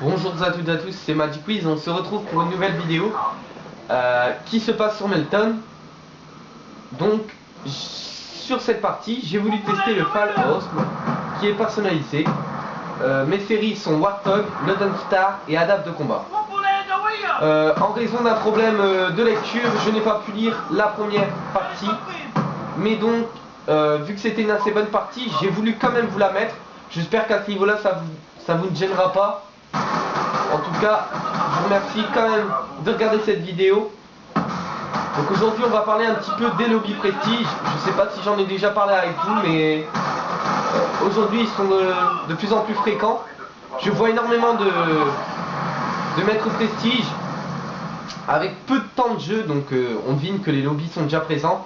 Bonjour à toutes et à tous, c'est Magic Quiz. On se retrouve pour une nouvelle vidéo qui se passe sur Melton. Donc, sur cette partie, j'ai voulu tester le Fall Host qui est personnalisé. Mes séries sont Warthog, London Star et Adapte de combat. En raison d'un problème de lecture, je n'ai pas pu lire la première partie. Mais donc, vu que c'était une assez bonne partie, j'ai voulu quand même vous la mettre. J'espère qu'à ce niveau-là, ça vous ne gênera pas. En tout cas, je vous remercie quand même de regarder cette vidéo. Donc aujourd'hui, on va parler un petit peu des lobbies prestige. Je ne sais pas si j'en ai déjà parlé avec vous, mais aujourd'hui, ils sont de plus en plus fréquents. Je vois énormément de maîtres prestige avec peu de temps de jeu, donc on devine que les lobbies sont déjà présents.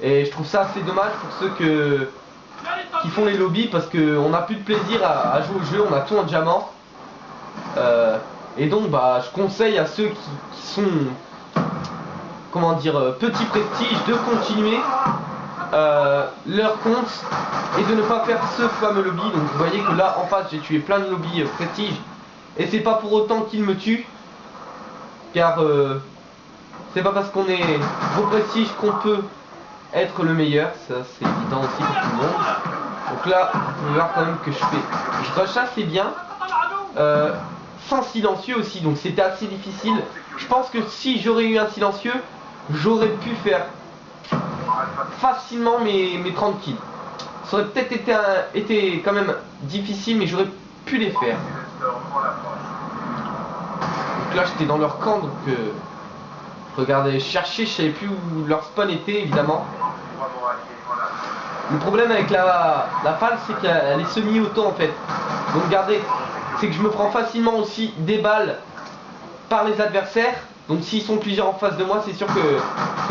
Et je trouve ça assez dommage pour ceux qui font les lobbies, parce qu'on n'a plus de plaisir à jouer au jeu, on a tout en diamant. Et donc bah, je conseille à ceux qui sont, comment dire, petits prestige, de continuer leur compte et de ne pas faire ce fameux lobby. Donc vous voyez que là en face j'ai tué plein de lobbies prestige, et c'est pas pour autant qu'ils me tuent, car c'est pas parce qu'on est gros prestige qu'on peut être le meilleur. Ça c'est évident aussi pour tout le monde. Donc là vous pouvez voir quand même que je rush assez bien, sans silencieux aussi, donc c'était assez difficile. Je pense que si j'aurais eu un silencieux, j'aurais pu faire facilement mes 30 kills. Ça aurait peut-être été quand même difficile, mais j'aurais pu les faire. Donc là j'étais dans leur camp, donc regardez, je cherchais, je savais plus où leur spawn était évidemment. Le problème avec la falle, c'est qu'elle est semi-auto en fait. Donc regardez, c'est que je me prends facilement aussi des balles par les adversaires. Donc s'ils sont plusieurs en face de moi, c'est sûr que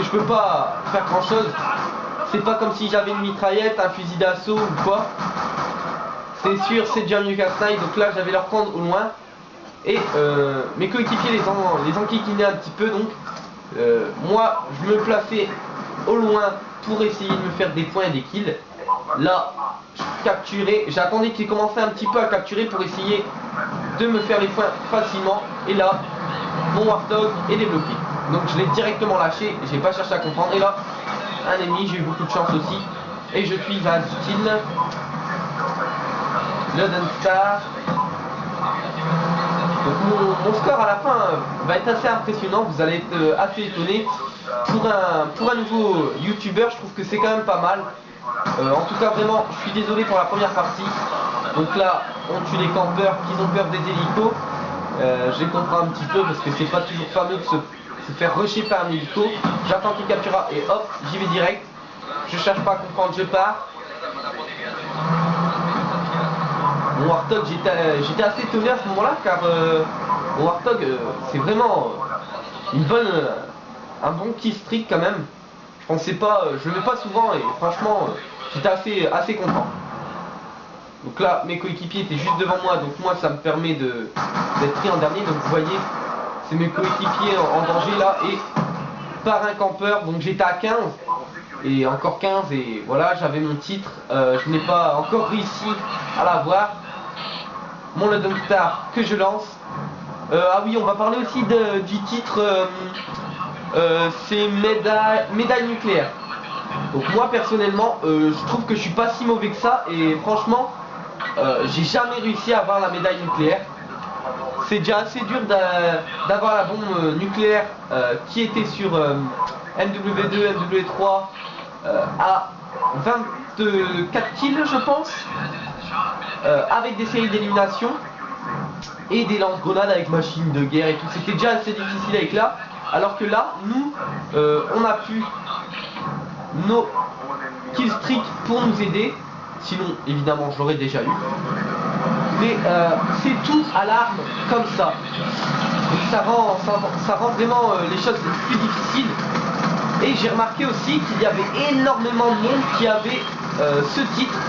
je peux pas faire grand chose. C'est pas comme si j'avais une mitraillette, un fusil d'assaut ou quoi. C'est sûr, c'est déjà mieux qu'un snipe. Donc là j'avais leur camp au loin. Et mes coéquipiers les enquiquinaient un petit peu. Donc moi je me plaçais au loin pour essayer de me faire des points et des kills. Là je capturais, j'attendais qu'il commençait un petit peu à capturer pour essayer de me faire les points facilement. Et là mon Warthog est débloqué, donc je l'ai directement lâché, j'ai pas cherché à comprendre. Et là un ennemi, j'ai eu beaucoup de chance aussi, et je suis à 10 kills. London Star. Donc mon score à la fin va être assez impressionnant, vous allez être assez étonné. Pour un nouveau youtubeur, je trouve que c'est quand même pas mal. En tout cas vraiment, je suis désolé pour la première partie. Donc là on tue les campeurs qui ont peur des hélicos. Je les comprends un petit peu, parce que c'est pas toujours fameux de se faire rusher par un hélico. J'attends qu'il capturera et hop, j'y vais direct. Je cherche pas à comprendre, je pars. Mon Warthog, j'étais assez étonné à ce moment là, car mon Warthog c'est vraiment un bon kill streak quand même. Je pensais pas, je le mets pas souvent, et franchement j'étais assez content. Donc là mes coéquipiers étaient juste devant moi, donc moi ça me permet d'être pris en dernier. Donc vous voyez, c'est mes coéquipiers en danger là, et par un campeur. Donc j'étais à 15 et encore 15, et voilà, j'avais mon titre. Je n'ai pas encore réussi à l'avoir. Mon London Star que je lance. Ah oui, on va parler aussi du titre, c'est médaille nucléaire. Donc moi personnellement je trouve que je suis pas si mauvais que ça, et franchement j'ai jamais réussi à avoir la médaille nucléaire. C'est déjà assez dur d'avoir la bombe nucléaire qui était sur MW2, MW3 à 24 kills je pense, avec des séries d'élimination et des lance-grenades avec machine de guerre et tout. C'était déjà assez difficile avec là, alors que là nous on a pu nos killstreaks pour nous aider. Sinon évidemment je l'aurais déjà eu, mais c'est tout à l'arme comme ça. Donc ça rend vraiment les choses plus difficiles. Et j'ai remarqué aussi qu'il y avait énormément de monde qui avait ce titre,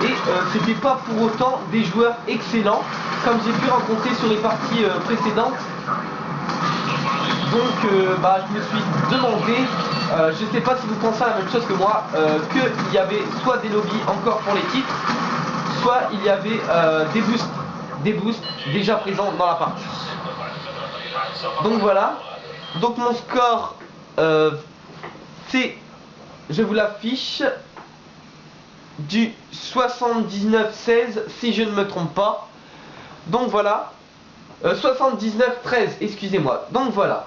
et c'était pas pour autant des joueurs excellents comme j'ai pu rencontrer sur les parties précédentes. Donc bah, je me suis demandé, je ne sais pas si vous pensez à la même chose que moi, qu'il y avait soit des lobbies encore pour les titres, soit il y avait des boosts déjà présents dans la partie. Donc voilà. Donc mon score, c'est, je vous l'affiche, du 79-16 si je ne me trompe pas. Donc voilà. 79-13, excusez-moi. Donc voilà.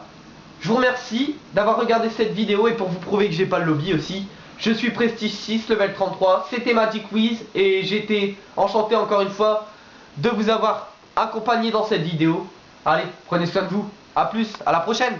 Je vous remercie d'avoir regardé cette vidéo et pour vous prouver que j'ai pas le lobby aussi. Je suis Prestige 6, level 33. C'était Magic Wiz et j'étais enchanté encore une fois de vous avoir accompagné dans cette vidéo. Allez, prenez soin de vous. A plus, à la prochaine.